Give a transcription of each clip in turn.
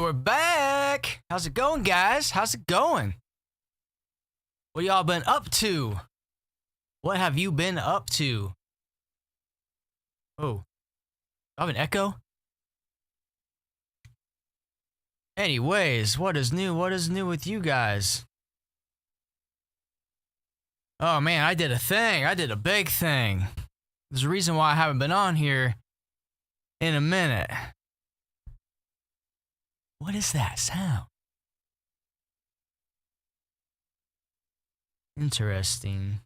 we're back. How's it going, guys? How's it going? What y'all been up to? What have you been up to? Oh, I have an echo? Anyways, what is new? What is new with you guys? Oh man, I did a thing. I did a big thing. There's a reason why I haven't been on here in a minute. What is that sound? Interesting.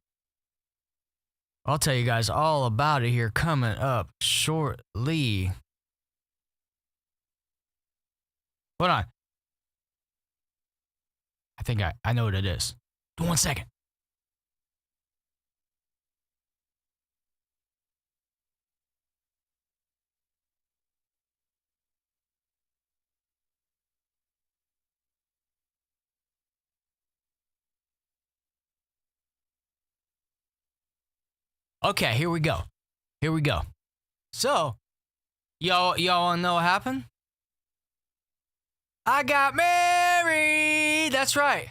I'll tell you guys all about it here coming up shortly. Hold on. I think I know what it is. 1 second. Okay, here we go. Here we go. So, y'all wanna know what happened? I got married. That's right.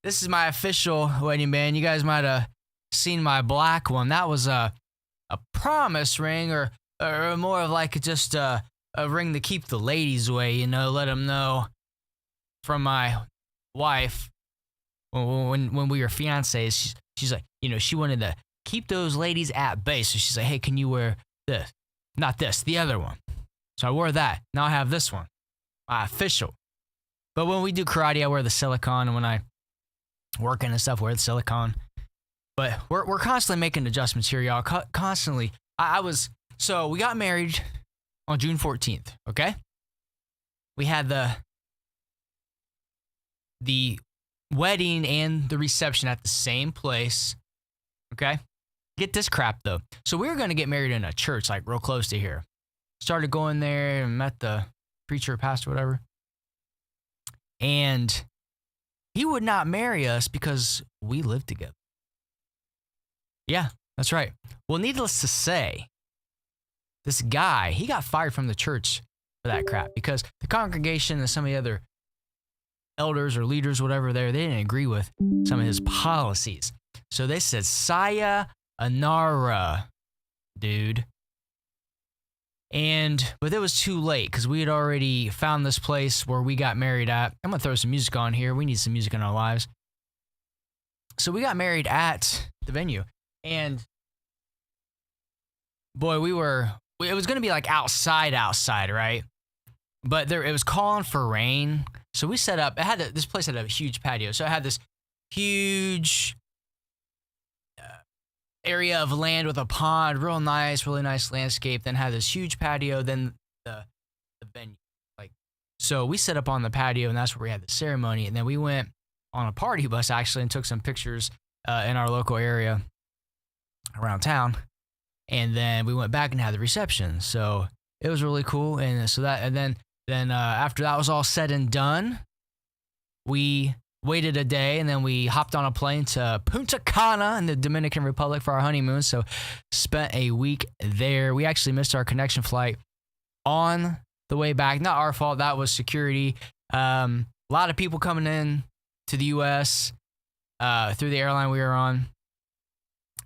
This is my official wedding band. You guys might have seen my black one. That was a promise ring, or more of like just a ring to keep the ladies away. You know, let them know from my wife when we were fiancés. She's like, you know, she wanted to keep those ladies at bay. So she's like, hey, can you wear this? Not this, the other one. So I wore that. Now I have this one. My official. But when we do karate, I wear the silicone. And when I work in and stuff, I wear the silicone. But we're constantly making adjustments here, y'all. Constantly. So we got married on June 14th, okay? We had the wedding and the reception at the same place, okay? Get this crap, though. So we were going to get married in a church, like, real close to here. Started going there and met the preacher, pastor, whatever. And he would not marry us because we lived together. Yeah, that's right. Well, needless to say, this guy, he got fired from the church for that crap because the congregation and some of the other elders or leaders, whatever they didn't agree with some of his policies. So they said, sayonara, dude. But it was too late because we had already found this place where we got married at. I'm going to throw some music on here. We need some music in our lives. So we got married at the venue. And boy, it was going to be like outside, right? But it was calling for rain. So we set up, this place had a huge patio. So it had this huge area of land with a pond, really nice landscape, then had this huge patio, then the venue. So we set up on the patio, and that's where we had the ceremony. And then we went on a party bus, actually, and took some pictures in our local area around town. And then we went back and had the reception. So it was really cool. And so then after that was all said and done, we waited a day, and then we hopped on a plane to Punta Cana in the Dominican Republic for our honeymoon. So spent a week there. We actually missed our connection flight on the way back. Not our fault. That was security. A lot of people coming in to the U.S. Through the airline we were on,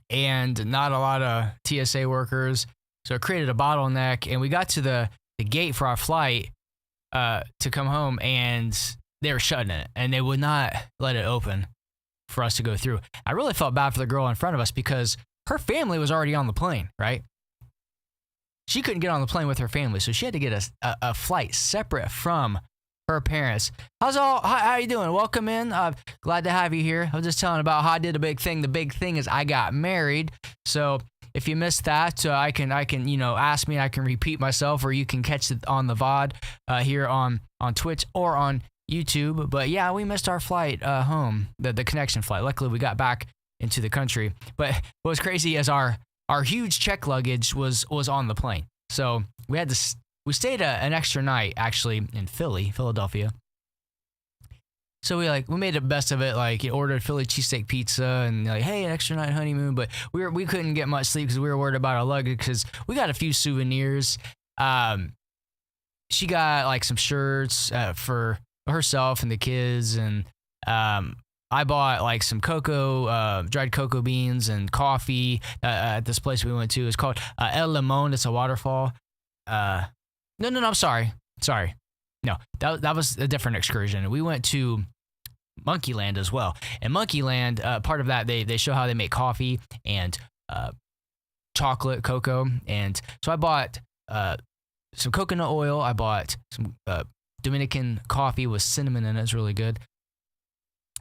and not a lot of TSA workers. So it created a bottleneck, and we got to the gate for our flight to come home, and they were shutting it, and they would not let it open for us to go through. I really felt bad for the girl in front of us because her family was already on the plane, right? She couldn't get on the plane with her family, so she had to get a flight separate from her parents. How you doing? Welcome in. Glad to have you here. I was just telling about how I did a big thing. The big thing is I got married. So if you missed that, I can ask me. I can repeat myself, or you can catch it on the VOD here on Twitch or on YouTube. But yeah, we missed our flight home, the connection flight. Luckily, we got back into the country. But what was crazy is our huge check luggage was on the plane. So we stayed an extra night actually in Philadelphia. So we made the best of it. Ordered Philly cheesesteak pizza and hey, an extra night honeymoon. But we couldn't get much sleep because we were worried about our luggage because we got a few souvenirs. she got like some shirts for herself and the kids, and I bought like some dried cocoa beans and coffee at this place we went to. It's called El Limon. It's a waterfall. No, I'm sorry. No, that was a different excursion. We went to Monkeyland as well. And Monkeyland, part of that, they show how they make coffee and chocolate, cocoa. And so I bought some coconut oil. I bought some Dominican coffee with cinnamon in it. It's really good.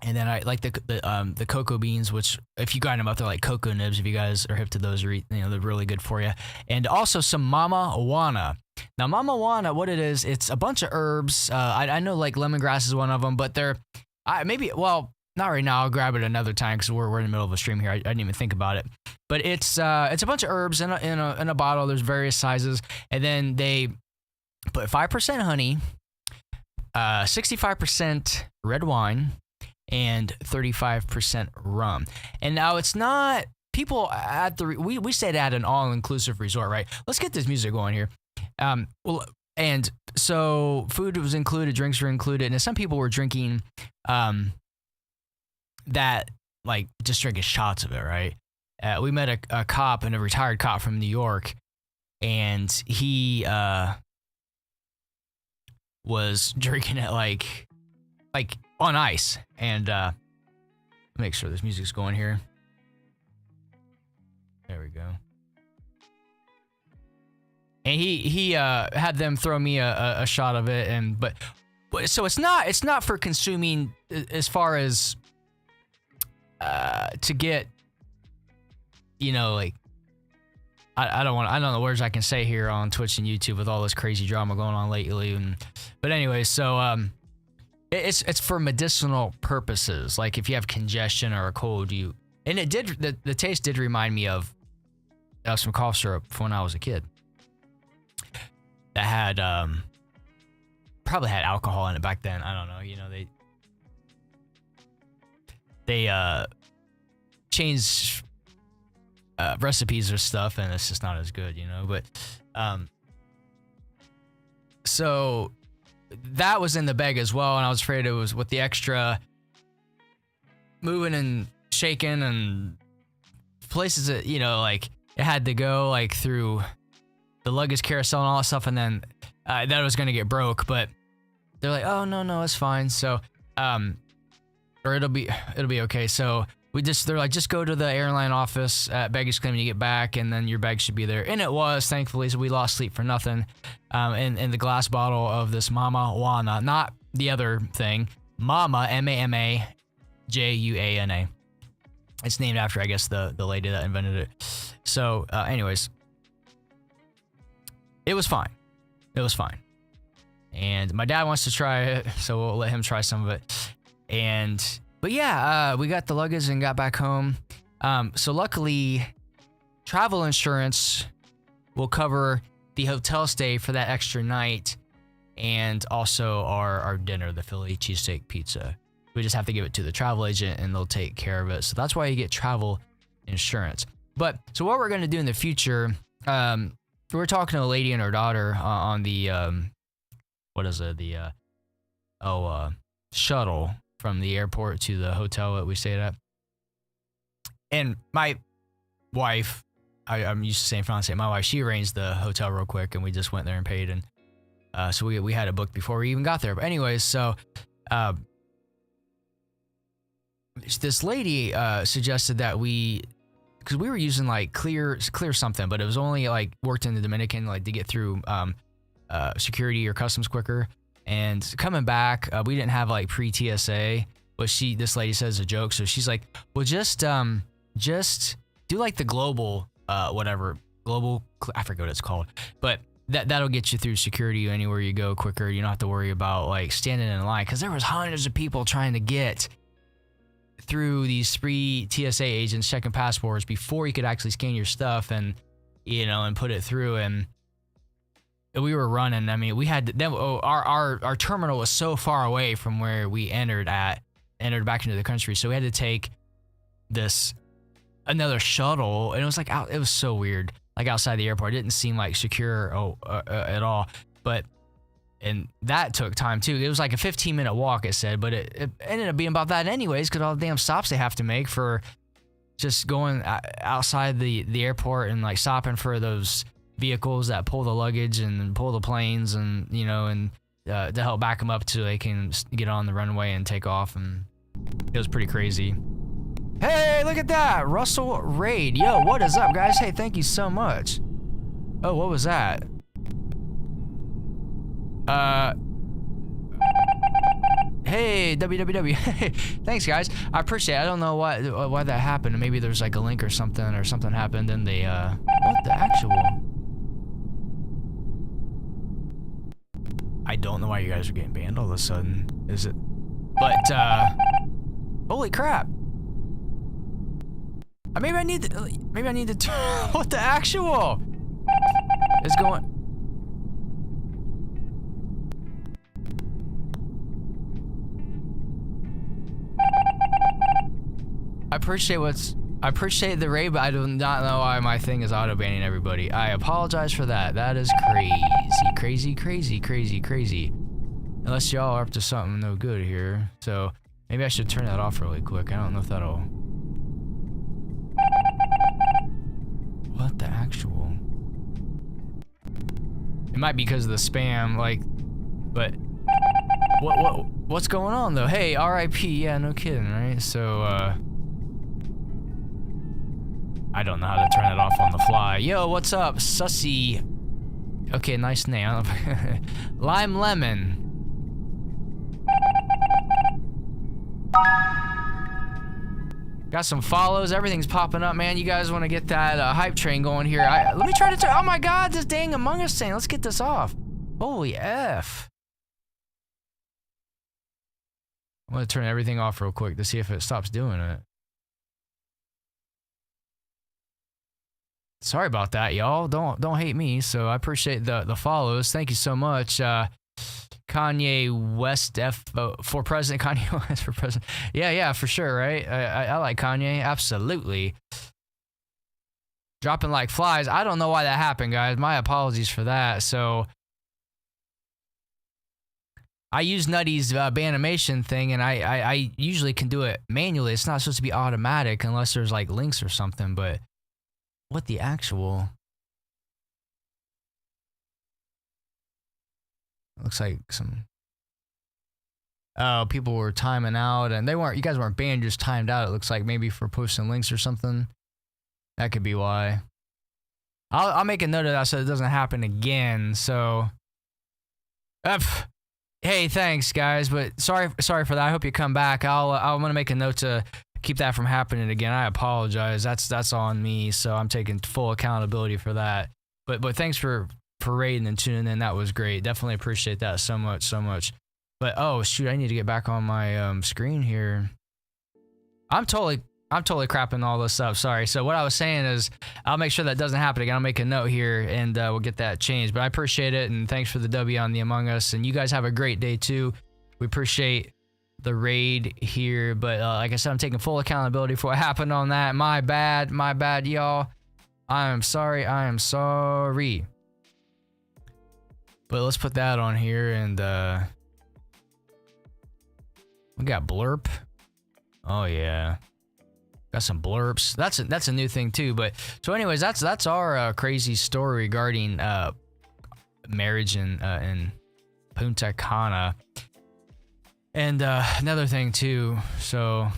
And then I like the cocoa beans, which if you grind them up, they're like cocoa nibs. If you guys are hip to those, or they're really good for you. And also some Mama Juana. Now, Mama Juana, what it is, it's a bunch of herbs. I know like lemongrass is one of them, but they're not right now. I'll grab it another time because we're in the middle of a stream here. I didn't even think about it. But it's a bunch of herbs in a bottle. There's various sizes, and then they put 5% honey, 65% red wine, and 35% rum. And now it's not people at we stayed at an all-inclusive resort, right? Let's get this music going here. And so food was included, drinks were included, and some people were drinking that, like, just drinking shots of it, right? We met a cop, and a retired cop from New York, and he was drinking it like on ice. And make sure this music's going here. There we go. And he had them throw me a shot of it, but so it's not for consuming as far as to get, like, I don't know the words I can say here on Twitch and YouTube with all this crazy drama going on lately. But anyway, so it's for medicinal purposes. Like if you have congestion or a cold, and it did, the taste did remind me of some cough syrup from when I was a kid. That had probably had alcohol in it back then. I don't know. They changed recipes or stuff, and it's just not as good, But so that was in the bag as well, and I was afraid it was with the extra moving and shaking and places that like it had to go like through the luggage carousel and all that stuff, and then that was gonna get broke, but they're like, oh no, it's fine. So or it'll be okay. So they're like, just go to the airline office at baggage claim when you get back, and then your bag should be there. And it was, thankfully, so we lost sleep for nothing. In the glass bottle of this Mama Juana, not the other thing, Mama, Mama Juana. It's named after, I guess, the lady that invented it. So, anyways, it was fine. And my dad wants to try it, so we'll let him try some of it. But yeah, we got the luggage and got back home. So luckily, travel insurance will cover the hotel stay for that extra night, and also our dinner, the Philly cheesesteak pizza. We just have to give it to the travel agent, and they'll take care of it. So that's why you get travel insurance. But so what we're going to do in the future, we're talking to a lady and her daughter on the shuttle from the airport to the hotel that we stayed at. And my wife, I'm used to saying France, my wife, she arranged the hotel real quick, and we just went there and paid. And so we had it booked before we even got there. But anyways, so this lady suggested that because we were using like clear something, but it was only like worked in the Dominican, like to get through security or customs quicker. And coming back, we didn't have like pre-TSA, but this lady says a joke. So she's like, well, just do like the global, I forget what it's called, but that'll get you through security anywhere you go quicker. You don't have to worry about like standing in line, because there was hundreds of people trying to get through these pre-TSA agents checking passports before you could actually scan your stuff and put it through. And we were running. I mean, we had our terminal was so far away from where we entered back into the country, so we had to take another shuttle, and it was like it was so weird, like outside the airport. It didn't seem like secure at all. But And that took time too. It was like a 15-minute walk, it said, but it ended up being about that anyways, because all the damn stops they have to make for just going outside the airport and like stopping for those vehicles that pull the luggage and pull the planes, and you know, and to help back them up so they can get on the runway and take off. And it was pretty crazy. Hey, look at that, Russell Raid. Yo, what is up, guys? Hey, thank you so much. Oh, what was that? Hey, www. Thanks, guys. I appreciate it. I don't know why that happened. Maybe there's like a link or something happened in the, what the actual? I don't know why you guys are getting banned all of a sudden, is it? But, holy crap. Maybe I need to turn, what the actual is going? I appreciate the raid, but I do not know why my thing is auto banning everybody. I apologize for that. That is crazy. Unless y'all are up to something no good here. So maybe I should turn that off really quick. I don't know if that'll. What the actual? It might be because of the spam, like, but what's going on though? Hey, RIP. Yeah, no kidding, right? So I don't know how to turn it off on the fly. Yo, what's up, Sussy? Okay, nice name. Lime Lemon. Got some follows. Everything's popping up, man. You guys want to get that hype train going here? Let me try to turn. Oh my God, this dang Among Us thing. Let's get this off. Holy F. I'm gonna turn everything off real quick to see if it stops doing it. Sorry about that, y'all. Don't hate me. So I appreciate the follows. Thank you so much. Kanye West for president. Kanye West for president. Yeah, for sure, right? I like Kanye, absolutely. Dropping like flies. I don't know why that happened, guys. My apologies for that. So I use Nutty's Banimation thing, and I usually can do it manually. It's not supposed to be automatic unless there's like links or something, but what the actual? Looks like some. Oh, people were timing out, and they weren't. You guys weren't banned, just timed out. It looks like maybe for posting links or something. That could be why. I'll make a note of that so it doesn't happen again. So, hey, thanks guys, but sorry for that. I hope you come back. I'm gonna make a note to keep that from happening again. I apologize. That's on me. So I'm taking full accountability for that. But thanks for raiding and tuning in. That was great. Definitely appreciate that so much. But oh shoot, I need to get back on my screen here. I'm totally crapping all this up. Sorry. So what I was saying is I'll make sure that doesn't happen again. I'll make a note here and we'll get that changed. But I appreciate it, and thanks for the W on the Among Us. And you guys have a great day too. We appreciate the raid here, but like I said, I'm taking full accountability for what happened on that. My bad, y'all. I am sorry. But let's put that on here, and we got blurp. Oh yeah, got some blurps. That's a new thing too. But so anyways, that's our crazy story regarding marriage in Punta Cana. And another thing too, so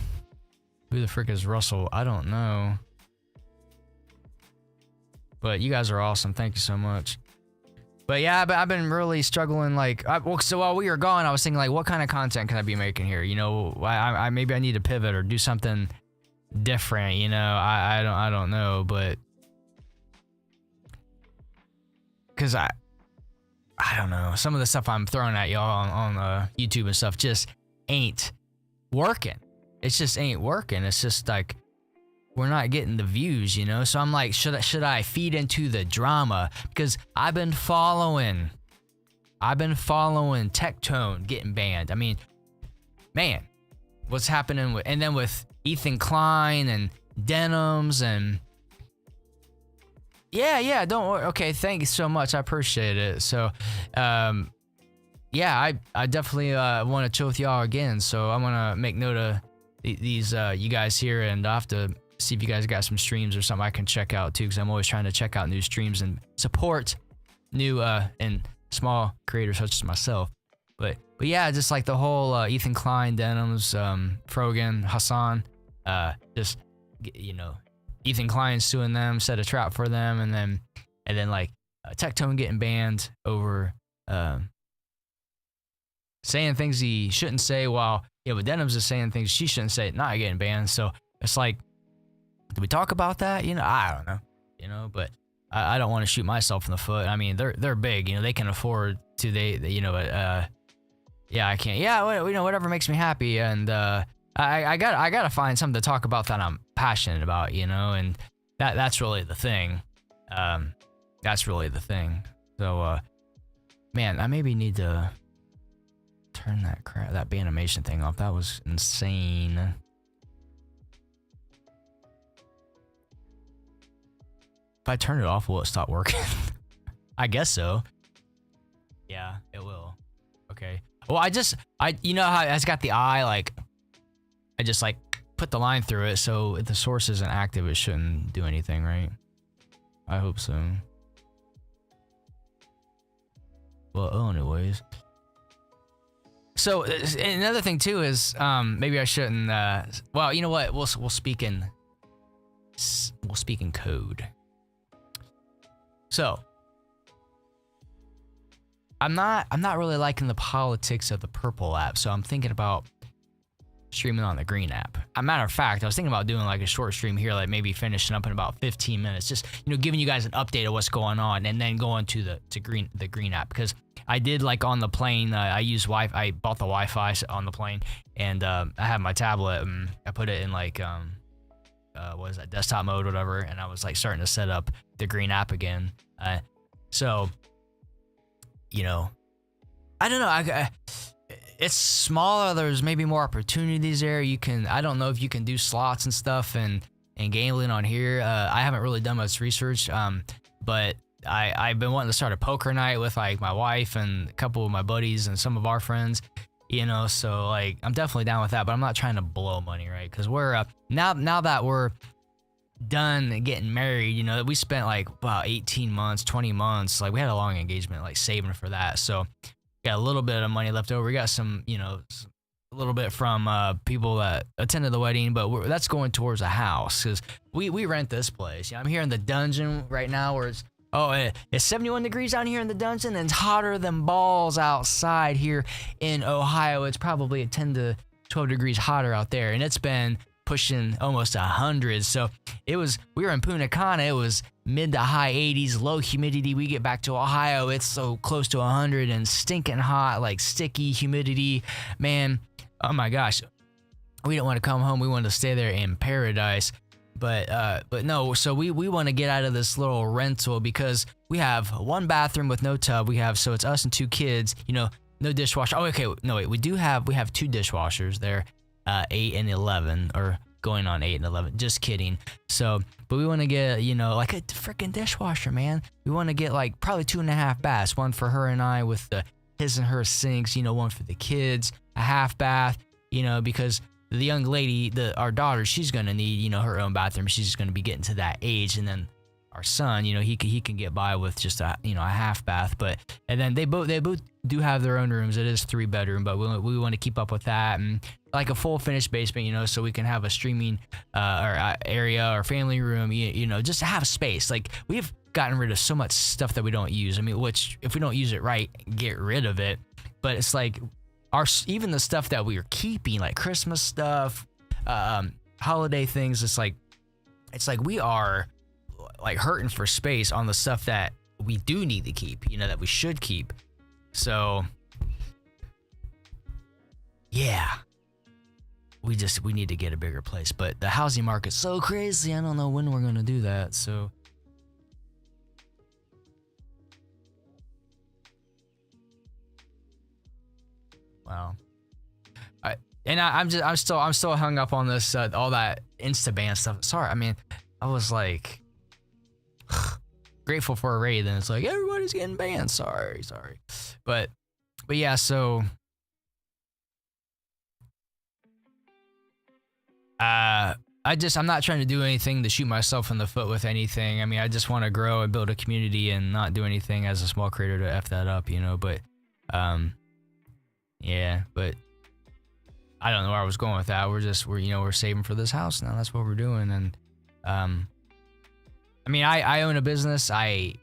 who the frick is Russell? I don't know. But you guys are awesome. Thank you so much. But yeah, I've been really struggling. Like, so while we were gone, I was thinking like, what kind of content can I be making here? You know, maybe I need to pivot or do something different. You know, I don't know, but because I don't know, some of the stuff I'm throwing at y'all on YouTube and stuff just ain't working. It just ain't working. It's just like we're not getting the views, you know? So I'm like, should I feed into the drama? Because I've been following Tectone getting banned. I mean, man, what's happening with Ethan Klein and Denims and yeah, don't worry. Okay, thank you so much. I appreciate it. So, yeah, I definitely want to chill with y'all again. So I'm gonna make note of these you guys here, and I'll have to see if you guys got some streams or something I can check out too, because I'm always trying to check out new streams and support new and small creators such as myself. But yeah, just like the whole Ethan Klein, Denims, Frogan, Hassan, just you know, Ethan Klein suing them, set a trap for them, and then like Tectone getting banned over saying things he shouldn't say, while but Denims is saying things she shouldn't say, not getting banned. So it's like, did we talk about that? I don't know. But I don't want to shoot myself in the foot. I mean, they're big. They can afford to. Yeah, I can't. Yeah, whatever makes me happy, and I gotta find something to talk about that I'm passionate about. And that's really the thing. That's really the thing. So, man, I maybe need to turn that Banimation thing off. That was insane. If I turn it off, will it stop working? I guess so. Yeah, it will. Okay. Well, you know how it's got the eye, like, I just like put the line through it, so if the source isn't active, it shouldn't do anything, right? I hope so. Well, anyways. So another thing too is maybe I shouldn't. Well, you know what? We'll speak in code. So I'm not really liking the politics of the purple app, so I'm thinking about streaming on the green app. As a matter of fact, I was thinking about doing like a short stream here, like maybe finishing up in about 15 minutes, just giving you guys an update of what's going on, and then going to the green app, because I did, like, on the plane. I bought the Wi-Fi on the plane, and I had my tablet, and I put it in like what is that, desktop mode, whatever, and I was like starting to set up the green app again. So I don't know. It's smaller. There's maybe more opportunities there. I don't know if you can do slots and stuff and gambling on here. I haven't really done much research, but I've been wanting to start a poker night with like my wife and a couple of my buddies and some of our friends, so like I'm definitely down with that, but I'm not trying to blow money, right? Because we're now that we're done getting married, we spent like about 18 months, 20 months, like we had a long engagement, like saving for that. So we got a little bit of money left over. We got some, a little bit from people that attended the wedding, but that's going towards a house, because we rent this place. I'm here in the dungeon right now, where it's 71 degrees down here in the dungeon, and it's hotter than balls outside here in Ohio. It's probably 10 to 12 degrees hotter out there, and it's been pushing almost 100. So we were in Punta Cana. It was mid to high 80s, low humidity. We get back to Ohio, it's so close to 100 and stinking hot, like sticky humidity. Man, oh my gosh. We didn't want to come home. We wanted to stay there in paradise. But no, so we want to get out of this little rental, because we have one bathroom with no tub. So it's us and two kids, no dishwasher. Oh, okay. No, wait, we have two dishwashers there, 8 and 11, or going on 8 and 11. Just kidding. So, but we want to get, like a freaking dishwasher, man. We want to get like probably 2.5 baths, one for her and I with his and her sinks, one for the kids, a half bath, because the young lady, our daughter, she's gonna need, her own bathroom. She's gonna be getting to that age, and then our son, he can get by with just a half bath. And then they both do have their own rooms. It is 3-bedroom, but we want to keep up with that, and like a full finished basement, so we can have a streaming or area or family room, just to have space. Like, we've gotten rid of so much stuff that we don't use. I mean, which if we don't use it right, get rid of it. But it's like, even the stuff that we are keeping, like Christmas stuff, holiday things, it's like we are like hurting for space on the stuff that we do need to keep, that we should keep. So yeah, we need to get a bigger place, but the housing market's so crazy. I don't know when we're going to do that. So wow. I'm still hung up on this all that Instaban stuff. Sorry, I mean, I was like grateful for a raid, and it's like everybody's getting banned. Sorry, but but yeah, so I'm not trying to do anything to shoot myself in the foot with anything. I mean, I just want to grow and build a community and not do anything as a small creator to F that up, but yeah, but I don't know where I was going with that. We're saving for this house now. That's what we're doing. And I mean, I own a business. I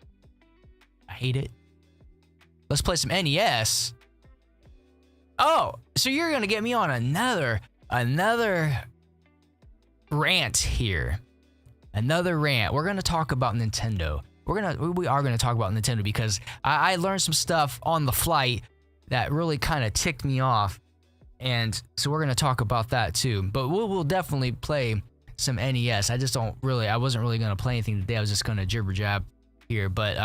hate it. Let's play some NES. Oh, so you're gonna get me on another rant here. Another rant. We're gonna talk about Nintendo. We are gonna talk about Nintendo because I learned some stuff on the flight that really kind of ticked me off, and so we're gonna talk about that too. But we'll definitely play some NES. I wasn't really gonna play anything today. I was just gonna jibber jab here. But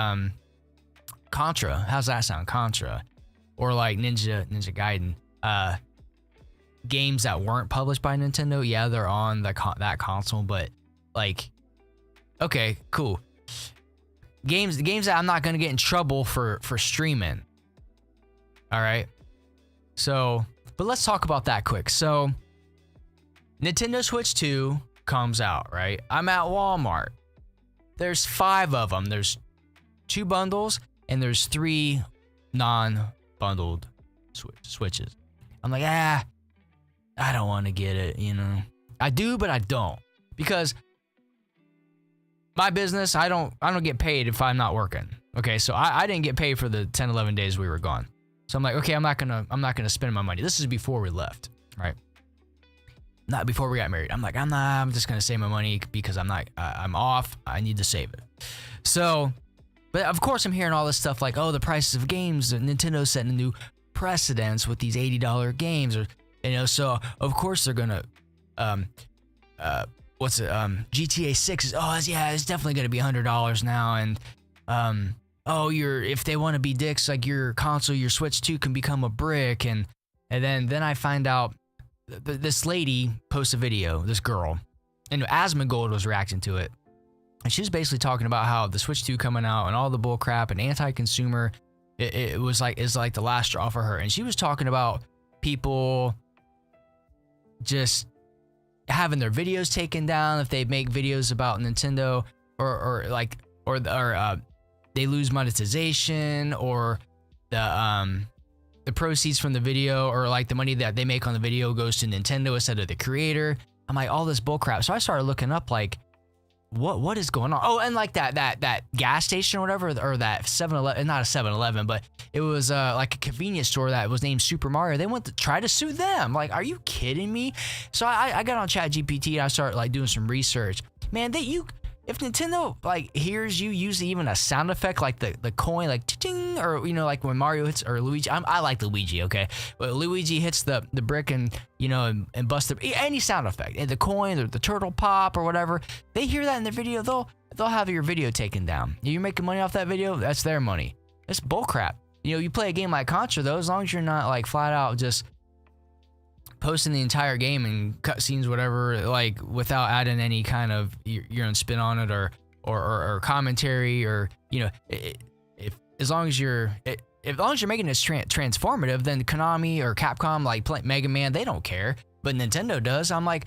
Contra, how's that sound? Contra, or like Ninja Gaiden. Games that weren't published by Nintendo, yeah, they're on that console, but like, okay, cool. Games that I'm not gonna get in trouble for streaming. All right. So, but let's talk about that quick. So, Nintendo Switch 2 comes out, right? I'm at Walmart. There's 5 of them. There's 2 bundles and there's 3 non-bundled Switches. I'm like, I don't want to get it, I do, but I don't, because my business, I don't get paid if I'm not working. Okay, so I didn't get paid for the 10, 11 days we were gone. So I'm like, okay, I'm not gonna spend my money. This is before we left, right? Not before we got married. I'm just gonna save my money because I'm off. I need to save it. So, but of course I'm hearing all this stuff like, oh, the prices of games, Nintendo's setting a new precedence with these $80 games, or so of course they're gonna GTA 6 is it's definitely gonna be $100 now, and if they want to be dicks, like your console, your Switch 2 can become a brick, and then I find out this lady posts a video, this girl, and Asmongold was reacting to it, and she was basically talking about how the Switch 2 coming out and all the bull crap and anti-consumer, it was like the last straw for her, and she was talking about people just having their videos taken down if they make videos about Nintendo, or they lose monetization, or the proceeds from the video, or like the money that they make on the video goes to Nintendo instead of the creator. I'm like, all this bullcrap. So I started looking up like what is going on. Oh, and like that gas station or whatever, or that 7-Eleven, not a 7-Eleven, but it was like a convenience store that was named Super Mario. They went to try to sue them. Like, are you kidding me? So I got on ChatGPT and I started like doing some research. Man, if Nintendo like hears you using even a sound effect like the coin, like ting, or like when Mario hits, or Luigi, I like Luigi, okay, but Luigi hits the brick and and busts any sound effect, and the coin or the turtle pop or whatever, they hear that in the video, they'll have your video taken down. You're making money off that video, that's their money. It's bullcrap. You play a game like Contra though, as long as you're not like flat out just posting the entire game and cutscenes, whatever, like without adding any kind of your own spin on it, or commentary, or as long as you're making this transformative, then Konami or Capcom, like Mega Man, they don't care, but Nintendo does. I'm like,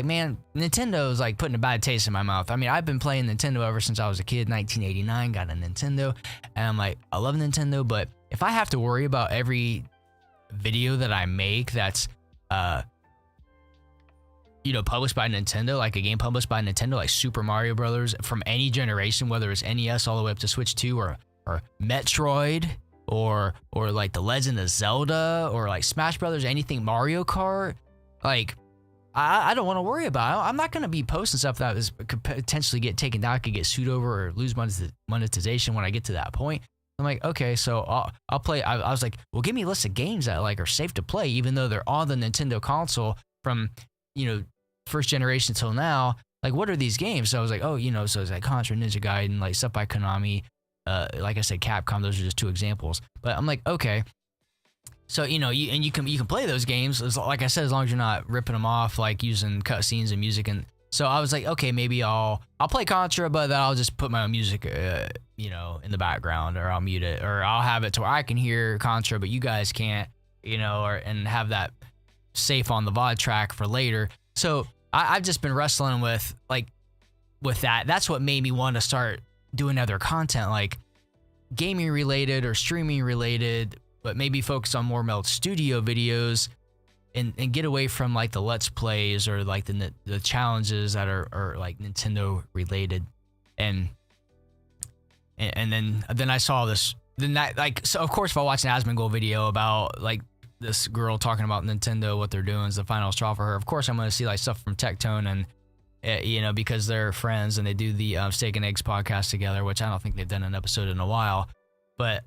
man, Nintendo's like putting a bad taste in my mouth. I mean, I've been playing Nintendo ever since I was a kid. 1989, got a Nintendo, and I'm like, I love Nintendo, but if I have to worry about every video that I make that's published by Nintendo, like a game published by Nintendo, like Super Mario Brothers from any generation, whether it's NES all the way up to Switch 2, or Metroid, or like The Legend of Zelda, or like Smash Brothers, anything Mario Kart, like I don't want to worry about it. I'm not going to be posting stuff that could potentially get taken down, could get sued over, or lose monetization when I get to that point. I'm like, okay, so I'll play. I was like, well, give me a list of games that like are safe to play, even though they're on the Nintendo console from, first generation till now. Like, what are these games? So I was like, oh, so it's like Contra, Ninja Gaiden, like stuff by Konami. Like I said, Capcom. Those are just 2 examples. But I'm like, okay. So you can play those games, like I said, as long as you're not ripping them off, like using cutscenes and music and So I was like, okay, maybe I'll play Contra, but then I'll just put my own music, in the background, or I'll mute it, or I'll have it to where I can hear Contra, but you guys can't, and have that safe on the VOD track for later. So I've just been wrestling with that. That's what made me want to start doing other content, like gaming related or streaming related, but maybe focus on more Meld Studio videos. And get away from like the Let's Plays or like the challenges that are like Nintendo related, and then I saw this. Then that, like, so of course if I watch an Asmongold video about like this girl talking about Nintendo, what they're doing is the final straw for her, of course I'm gonna see like stuff from Tectone and because they're friends and they do the Steak and Eggs podcast together, which I don't think they've done an episode in a while, but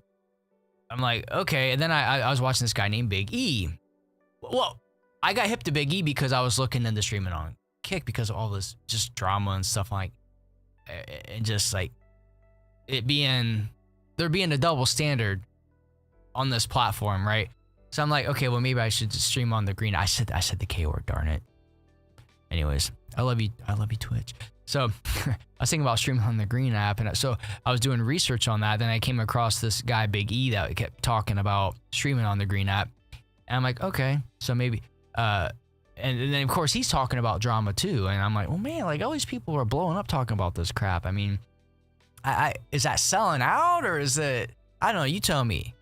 I'm like, okay. And then I was watching this guy named Big E. Well, I got hip to Big E because I was looking into streaming on Kick because of all this just drama and stuff, like, and just like there being a double standard on this platform, right? So I'm like, okay, well maybe I should just stream on the green. I said the K word, darn it. Anyways, I love you, Twitch. So I was thinking about streaming on the Green app, and so I was doing research on that. Then I came across this guy Big E that kept talking about streaming on the Green app. And I'm like, okay, so maybe, and then of course he's talking about drama too. And I'm like, well, man, like all these people are blowing up talking about this crap. I mean, is that selling out, or is it, I don't know, you tell me.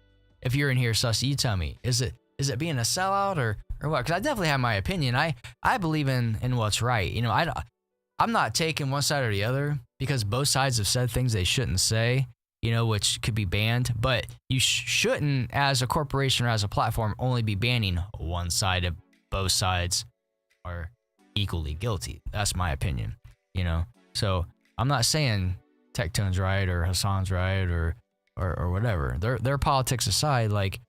If you're in here, Sussy, you tell me. Is it being a sellout or what? Because I definitely have my opinion. I believe in what's right. I'm not taking one side or the other because both sides have said things they shouldn't say, which could be banned. But you shouldn't, as a corporation or as a platform, only be banning one side if both sides are equally guilty. That's my opinion, So I'm not saying Tectone's right or Hassan's right or whatever. Their politics aside, like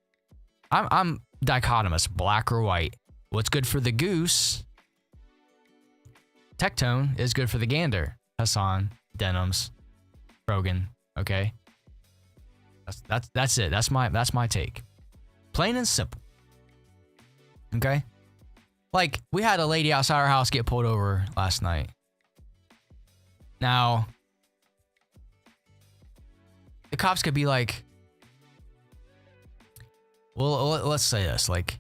I'm dichotomous, black or white. What's good for the goose, Tectone, is good for the gander. Hassan, Denims, Rogan. Okay, that's it. That's my take. Plain and simple. Okay, like we had a lady outside our house get pulled over last night. Now, the cops could be like, well, let's say this, like,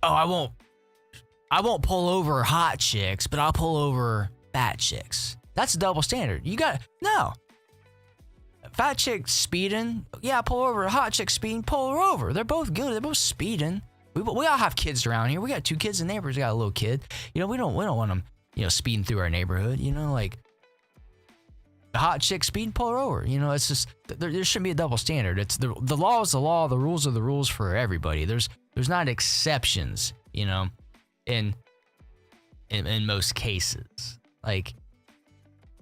oh, I won't pull over hot chicks, but I'll pull over fat chicks. That's a double standard. No. Fat chick speeding, yeah, pull over. Hot chick speeding, pull her over. They're both good. They're both speeding. We all have kids around here. We got 2 kids in the neighborhood. We got a little kid. We don't want them, speeding through our neighborhood. Like, the hot chick speeding, pull her over. It's just there shouldn't be a double standard. It's the law is the law. The rules are the rules for everybody. There's not exceptions. In most cases, like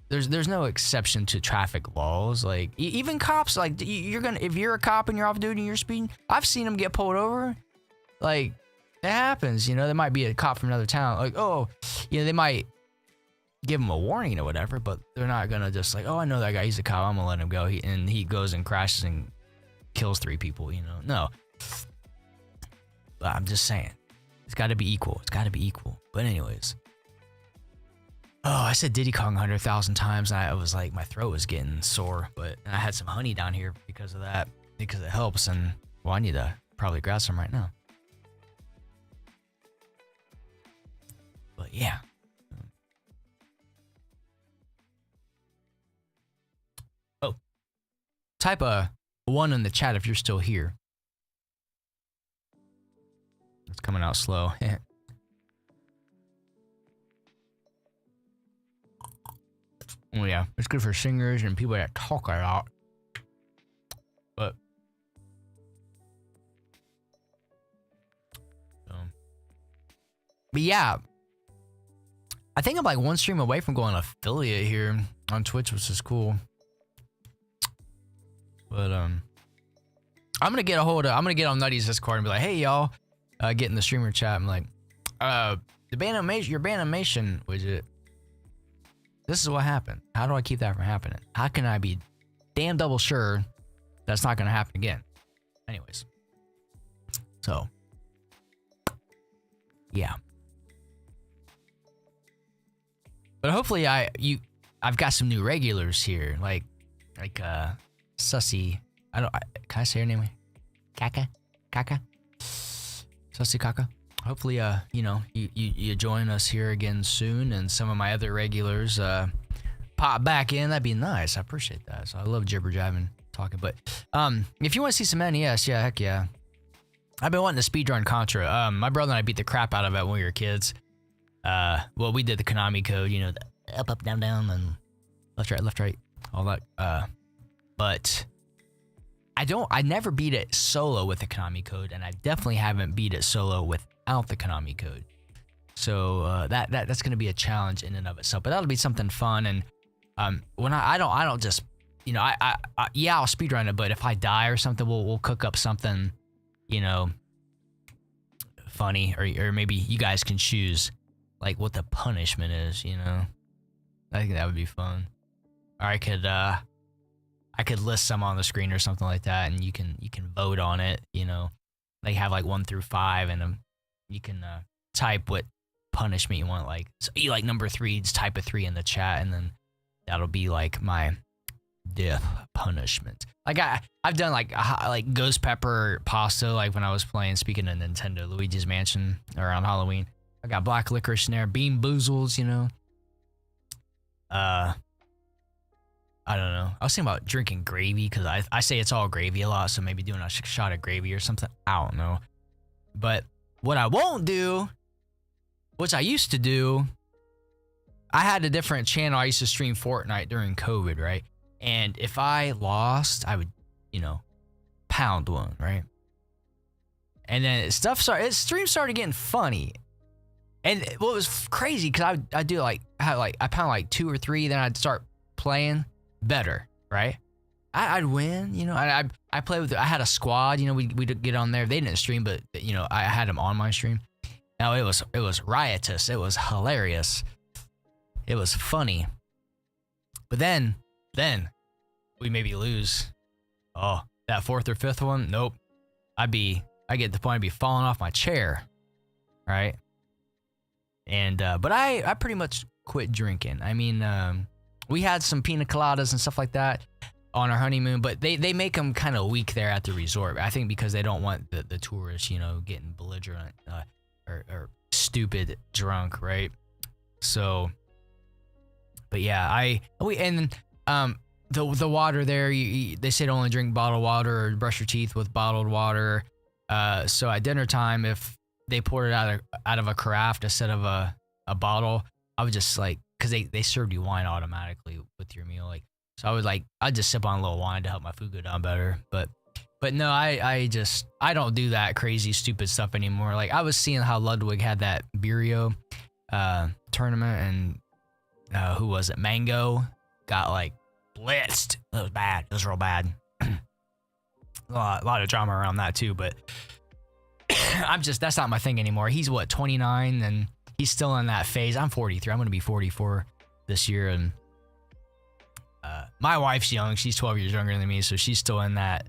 there's no exception to traffic laws. Like even cops, like if you're a cop and you're off duty and you're speeding, I've seen them get pulled over. Like it happens. There might be a cop from another town. Like, oh, they might give him a warning or whatever, but they're not gonna just like, oh, I know that guy, he's a cop, I'm gonna let him go. He goes and crashes and kills 3 people. No. But I'm just saying, it's got to be equal. But anyways, oh, I said Diddy Kong 100,000 times, and I was like, my throat was getting sore. But I had some honey down here because of that, because it helps. And well, I need to probably grab some right now. But yeah. Oh, type a 1 in the chat if you're still here. It's coming out slow. Oh yeah, it's good for singers and people that talk a lot. But yeah, I think I'm like 1 stream away from going affiliate here on Twitch, which is cool. But I'm gonna get on Nutty's Discord and be like, hey y'all. Get in the streamer chat. I'm like, your Banimation widget. This is what happened. How do I keep that from happening? How can I be damn double sure that's not gonna happen again? Anyways, so yeah. But hopefully I've got some new regulars here, like Sussy. Can I say her name? Kaka, Sussy Kaka. Hopefully, you join us here again soon, and some of my other regulars pop back in. That'd be nice. I appreciate that. So I love jibber jabbing talking. But if you want to see some NES, yeah, heck yeah. I've been wanting to speedrun Contra. My brother and I beat the crap out of it when we were kids. Well, we did the Konami code, the up, down, and left, right, all that. But I never beat it solo with the Konami code, and I definitely haven't beat it solo without the Konami code. So that's gonna be a challenge in and of itself. But that'll be something fun. And when I don't just I'll speedrun it, but if I die or something, we'll cook up something, funny, or maybe you guys can choose like what the punishment is. I think that would be fun. Or I could list some on the screen or something like that, and you can vote on it. They have like 1 through 5, and you can type what punishment you want. Like, so you like number 3, just type a 3 in the chat, and then that'll be like my death punishment. Like I've done like ghost pepper pasta, like when I was playing, speaking of Nintendo, Luigi's Mansion around Halloween. I got black licorice in there, bean boozles, I don't know. I was thinking about drinking gravy, because I say it's all gravy a lot, so maybe doing a shot of gravy or something. I don't know. But what I won't do, which I used to do, I had a different channel. I used to stream Fortnite during COVID, right? And if I lost, I would, pound one, right? And then stream started getting funny. And what was crazy, because I do I pound like 2 or 3, then I'd start playing better, right? I'd win, I play with, I had a squad, we'd get on there. They didn't stream, but I had them on my stream. Now it was riotous. It was hilarious. It was funny. But then we maybe lose. Oh, that 4th or 5th one, nope. I get to the point I'd be falling off my chair, right? And but I pretty much quit drinking. I mean, we had some pina coladas and stuff like that on our honeymoon, but they make them kind of weak there at the resort. I think because they don't want the tourists, getting belligerent or stupid drunk, right? So, but yeah, the water there, they say to only drink bottled water or brush your teeth with bottled water. So at dinner time, if they poured it out of a carafe instead of a bottle, I would just because they served you wine automatically with your meal, so I'd just sip on a little wine to help my food go down better. But no, I don't do that crazy stupid stuff anymore. Like, I was seeing how Ludwig had that Birrio tournament, and who was it? Mango got blitzed. It was bad. It was real bad. a lot of drama around that too, but that's not my thing anymore. He's 29, and he's still in that phase. I'm 43. I'm going to be 44 this year. And my wife's young. She's 12 years younger than me. So she's still in that,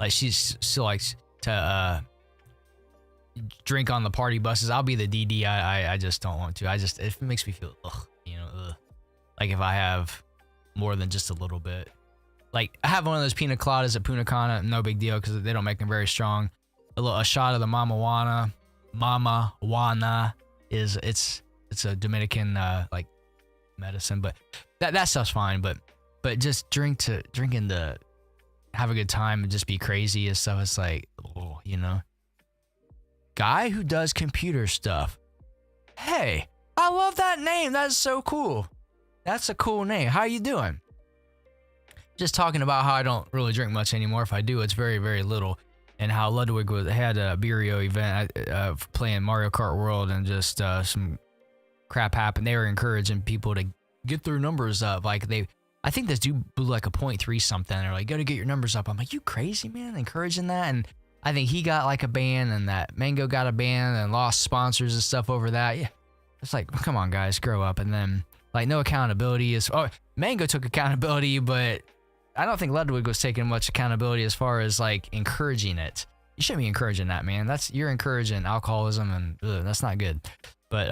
she's still likes to drink on the party buses. I'll be the DD. I just don't want to. It makes me feel, ugh. Like if I have more than just a little bit. I have one of those pina coladas at Punta Cana. No big deal, because they don't make them very strong. A shot of the Mama Juana is it's a Dominican medicine, but that stuff's fine. But just drinking to have a good time and just be crazy and stuff. It's guy who does computer stuff. Hey, I love that name. That's so cool. That's a cool name. How you doing? Just talking about how I don't really drink much anymore. If I do, it's very, very little. And how Ludwig had a Birrio event playing Mario Kart World, and just some crap happened. They were encouraging people to get their numbers up. I think this dude blew a 0.3 something. They're like, gotta get your numbers up. I'm like, you crazy, man? Encouraging that? And I think he got a ban, and that Mango got a ban and lost sponsors and stuff over that. Yeah, it's come on, guys, grow up. And then no accountability Mango took accountability, but I don't think Ludwig was taking much accountability as far as encouraging it. You shouldn't be encouraging that, man. You're encouraging alcoholism, and that's not good. But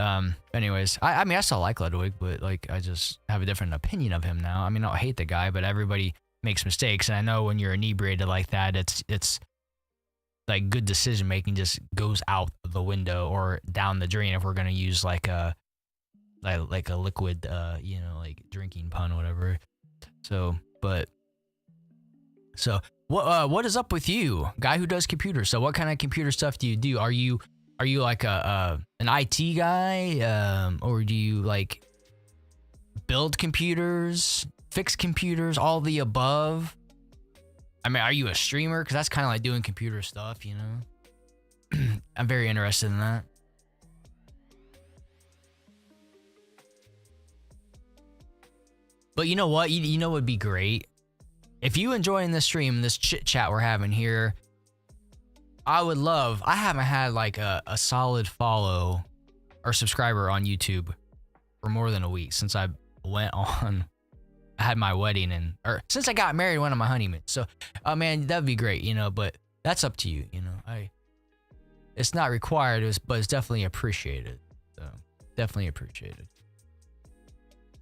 anyways, I mean, I still like Ludwig, but like I just have a different opinion of him now. I mean, I don't hate the guy, but everybody makes mistakes, and I know when you're inebriated like that, it's like good decision making just goes out the window or down the drain if we're gonna use like a liquid, like drinking pun or whatever. So what is up with you, guy who does computers? So what kind of computer stuff do you do? Are you like an IT guy, or do you like build computers, fix computers, all the above? I mean, are you a streamer? Because that's kind of like doing computer stuff, you know? I'm very interested in that. But you know what? You know what would be great? If you enjoying this stream, this chit chat we're having here, I haven't had like a solid follow or subscriber on YouTube for more than a week since I had my wedding or since I got married, went on my honeymoon. So, man, that'd be great, you know, but that's up to you, you know. It's not required, but it's definitely appreciated. So, definitely appreciated.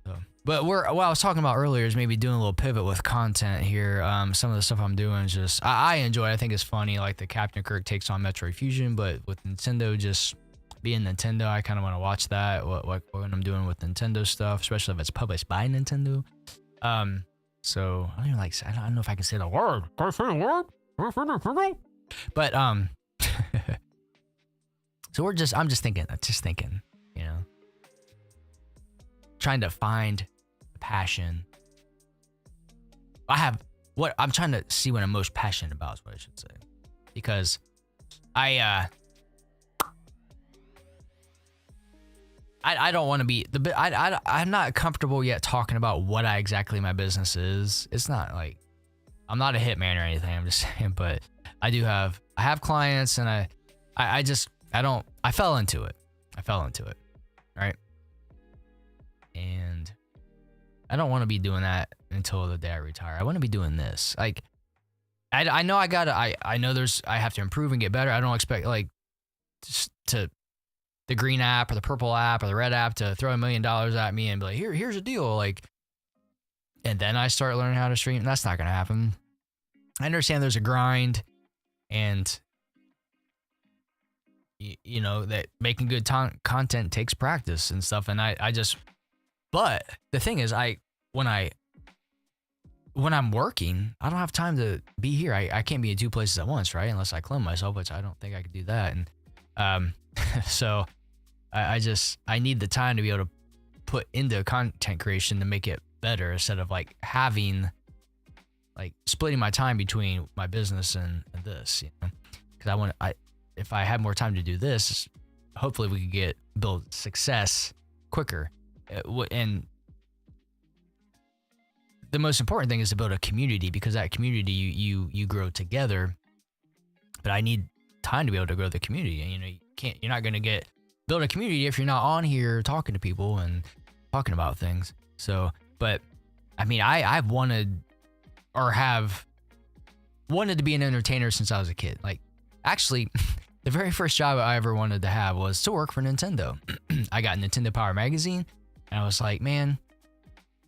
So, but what I was talking about earlier is maybe doing a little pivot with content here. Some of the stuff I'm doing is just I enjoy it. I think it's funny, like the Captain Kirk takes on Metroid Fusion, but with Nintendo just being Nintendo, I kind of want to watch that. What I'm doing with Nintendo stuff, especially if it's published by Nintendo. So I don't know if I can say the word. Can I say the word? But so I'm just thinking, you know, trying to find passion. I'm trying to see what I'm most passionate about is what I should say, because I don't want to be I'm not comfortable yet talking about what exactly my business is. It's not like I'm not a hitman or anything. I'm just saying, but I have clients, and I fell into it. Right. And I don't want to be doing that until the day I retire. I want to be doing this. Like, I know I have to improve and get better. I don't expect like just to the green app or the purple app or the red app to throw $1 million at me and be like, here's a deal. Like, and then I start learning how to stream. That's not going to happen. I understand there's a grind, and you know that making good content takes practice and stuff. And but the thing is, when I'm working, I don't have time to be here. I can't be in two places at once, right? Unless I clone myself, which I don't think I could do that. And so I need the time to be able to put into content creation to make it better, instead of like splitting my time between my business and this, you know? Because if I had more time to do this, hopefully we could build success quicker. And the most important thing is to build a community, because that community you grow together. But I need time to be able to grow the community. And you know, you're not going to build a community if you're not on here talking to people and talking about things. So, but I mean, I've wanted to be an entertainer since I was a kid. Like, actually, the very first job I ever wanted to have was to work for Nintendo. I got Nintendo Power Magazine, and I was like, man,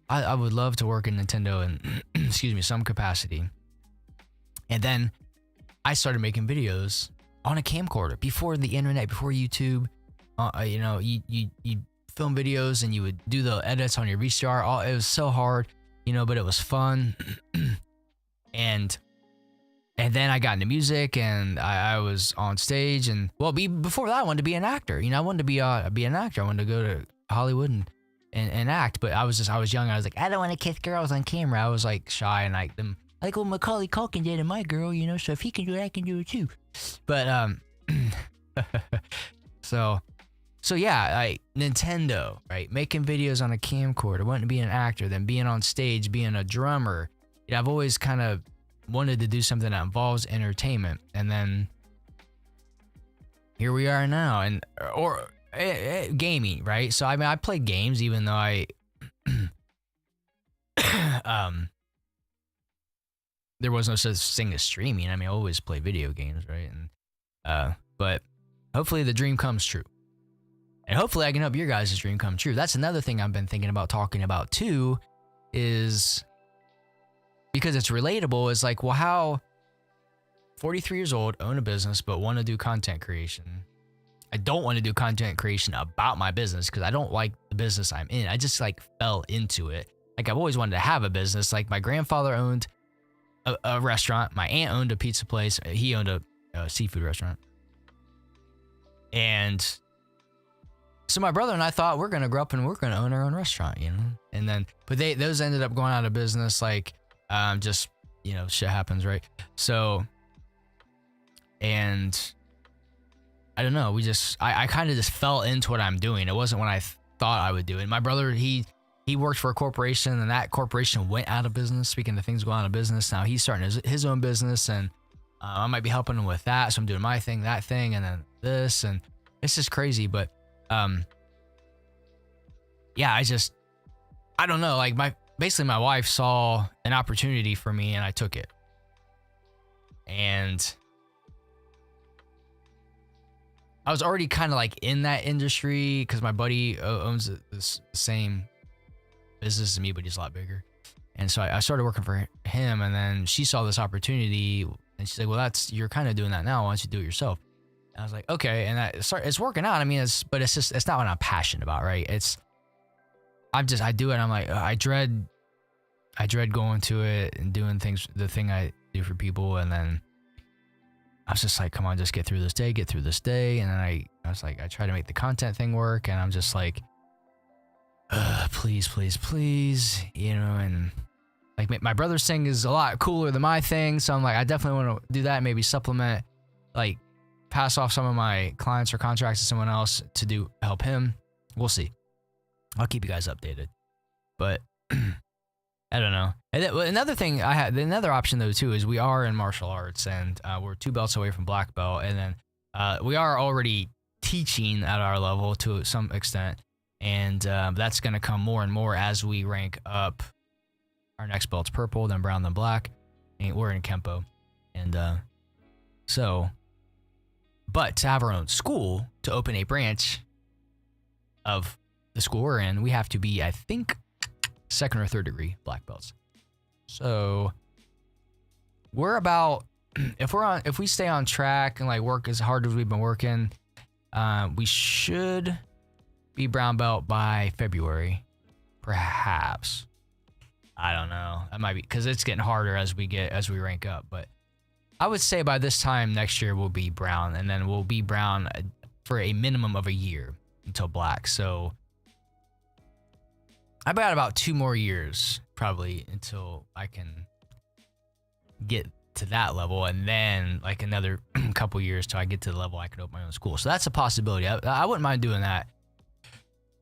I would love to work in Nintendo in, some capacity. And then I started making videos on a camcorder before the internet, before YouTube. You know, you film videos and you would do the edits on your VCR. It was so hard, you know, but it was fun. And then I got into music, and I was on stage, and before that I wanted to be an actor. You know, I wanted to be an actor. I wanted to go to Hollywood and act, but I was young. I was like, I don't want to kiss girls on camera. I was like shy, and like them, like what Macaulay Culkin did in My Girl, you know. So if he can do it, I can do it too. But so yeah, Nintendo, right? Making videos on a camcorder, wanting to be an actor, then being on stage, being a drummer. You know, I've always kind of wanted to do something that involves entertainment, and then here we are now, and gaming, right? So I mean, I play games, even though I there was no such thing as streaming. I mean, I always play video games, right? And but hopefully the dream comes true. And hopefully I can help your guys' dream come true. That's another thing I've been thinking about talking about too, is because it's relatable, is like, well, how 43 years old, own a business, but want to do content creation. I don't want to do content creation about my business because I don't like the business I'm in. I just like fell into it. Like I've always wanted to have a business. Like my grandfather owned a restaurant. My aunt owned a pizza place. He owned a seafood restaurant. And so my brother and I thought we're going to grow up and we're going to own our own restaurant, you know? And then, but those ended up going out of business. Like, just, you know, shit happens, right? So, and I don't know. I kind of just fell into what I'm doing. It wasn't what I thought I would do. And my brother, he worked for a corporation, and that corporation went out of business. Speaking of things going out of business, now he's starting his own business, and I might be helping him with that. So I'm doing my thing, that thing, and then this, and it's just crazy. But yeah, I don't know. Like basically my wife saw an opportunity for me, and I took it. And I was already kind of like in that industry because my buddy owns the same business as me, but he's a lot bigger. And so I started working for him, and then she saw this opportunity, and she's like, well, you're kind of doing that now. Why don't you do it yourself? And I was like, okay. And it's working out. I mean, it's not what I'm passionate about, right? I do it. I'm like, I dread going to it and doing the thing I do for people. And then I was just like, come on, just get through this day. And then I was like, I try to make the content thing work, and I'm just like, please, you know, and like my brother's thing is a lot cooler than my thing. So I'm like, I definitely want to do that. Maybe supplement, like pass off some of my clients or contracts to someone else to help him. We'll see. I'll keep you guys updated, but I don't know. And another thing another option though too, is we are in martial arts, and we're 2 belts away from black belt. And then we are already teaching at our level to some extent. And that's going to come more and more as we rank up. Our next belt's purple, then brown, then black. And we're in Kempo. And but to have our own school, to open a branch of the school we're in, we have to be, I think, 2nd or 3rd degree black belts. So we're about, if we stay on track and like work as hard as we've been working, we should be brown belt by February, perhaps. I don't know. That might be because it's getting harder as we rank up. But I would say by this time next year we'll be brown, and then we'll be brown for a minimum of a year until black. So I've got about 2 more years probably until I can get to that level, and then like another couple years till I get to the level I can open my own school. So that's a possibility. I wouldn't mind doing that.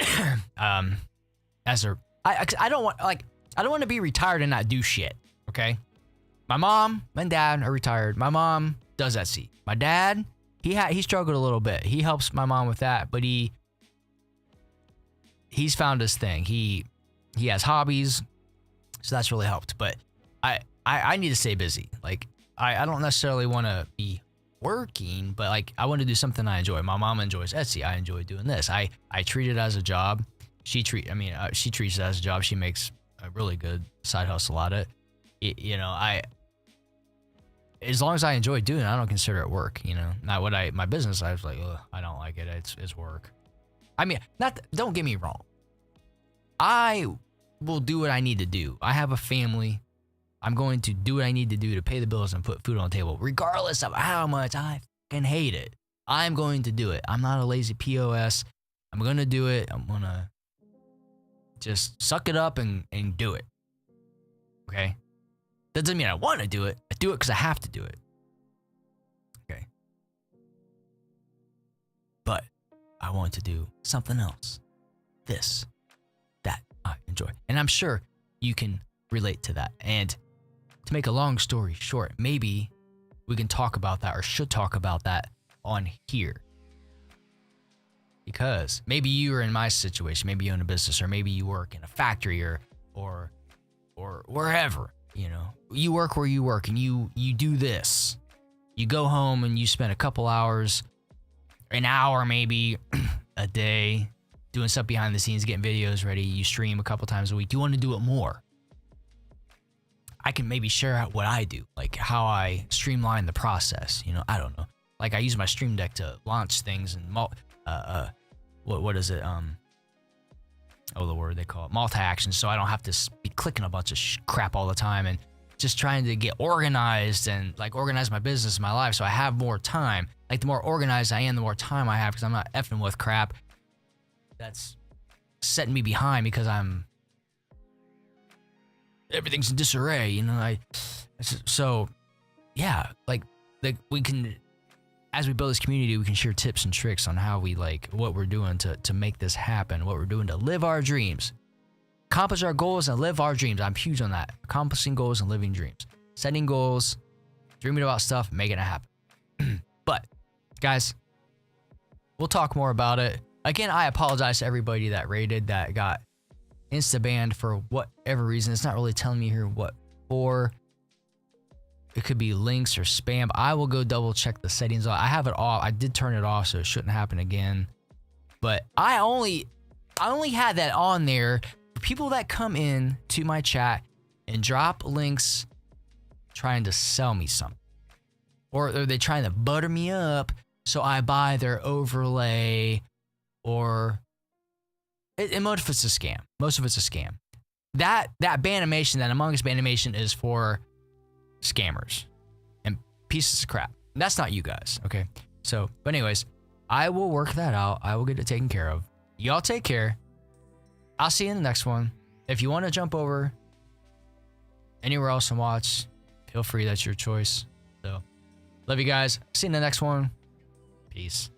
I don't want to be retired and not do shit. Okay. My mom and dad are retired. My mom does Etsy. My dad, he struggled a little bit. He helps my mom with that, but he's found his thing. He has hobbies, so that's really helped. But I need to stay busy. Like I don't necessarily want to be working, but like I want to do something I enjoy. My mom enjoys Etsy. I enjoy doing this. I treat it as a job. She treats it as a job. She makes a really good side hustle out of it. You know, as long as I enjoy doing it, I don't consider it work. You know, not my business. I was like, I don't like it. It's work. I mean, don't get me wrong. I will do what I need to do. I have a family. I'm going to do what I need to do to pay the bills and put food on the table, regardless of how much I fucking hate it. I'm going to do it. I'm not a lazy POS. I'm going to do it. I'm going to just suck it up and do it. Okay? That doesn't mean I want to do it. I do it because I have to do it. Okay? But I want to do something else. This, that I enjoy. And I'm sure you can relate to that. And to make a long story short, maybe we can talk about that, or should talk about that on here. Because maybe you are in my situation. Maybe you own a business, or maybe you work in a factory or wherever, you know. You work where you work, and you do this. You go home and you spend a couple hours, an hour maybe, a day, doing stuff behind the scenes, getting videos ready. You stream a couple times a week. You want to do it more. I can maybe share out what I do, like how I streamline the process. You know, I don't know. Like I use my Stream Deck to launch things and what is it? The word they call it, multi-action. So I don't have to be clicking a bunch of crap all the time and just trying to get organized and like organize my business, my life, so I have more time. Like the more organized I am, the more time I have because I'm not effing with crap that's setting me behind because everything's in disarray, you know. So yeah, like we can, as we build this community, we can share tips and tricks on how we like what we're doing to make this happen, what we're doing to live our dreams, accomplish our goals and live our dreams. I'm huge on that. Accomplishing goals and living dreams, setting goals, dreaming about stuff, making it happen. But guys, we'll talk more about it. Again, I apologize to everybody that rated, that got insta banned for whatever reason. It's not really telling me here what for. It could be links or spam. I will go double check the settings. I have it off. I did turn it off, so it shouldn't happen again. But I only had that on there for people that come in to my chat and drop links trying to sell me something. Or are they trying to butter me up so I buy their overlay, or most of it's a scam. Most of it's a scam. That Banimation, that Among Us Banimation is for scammers and pieces of crap. That's not you guys, okay? So, but anyways, I will work that out. I will get it taken care of. Y'all take care. I'll see you in the next one. If you want to jump over anywhere else and watch, feel free. That's your choice. So, love you guys. See you in the next one. Peace.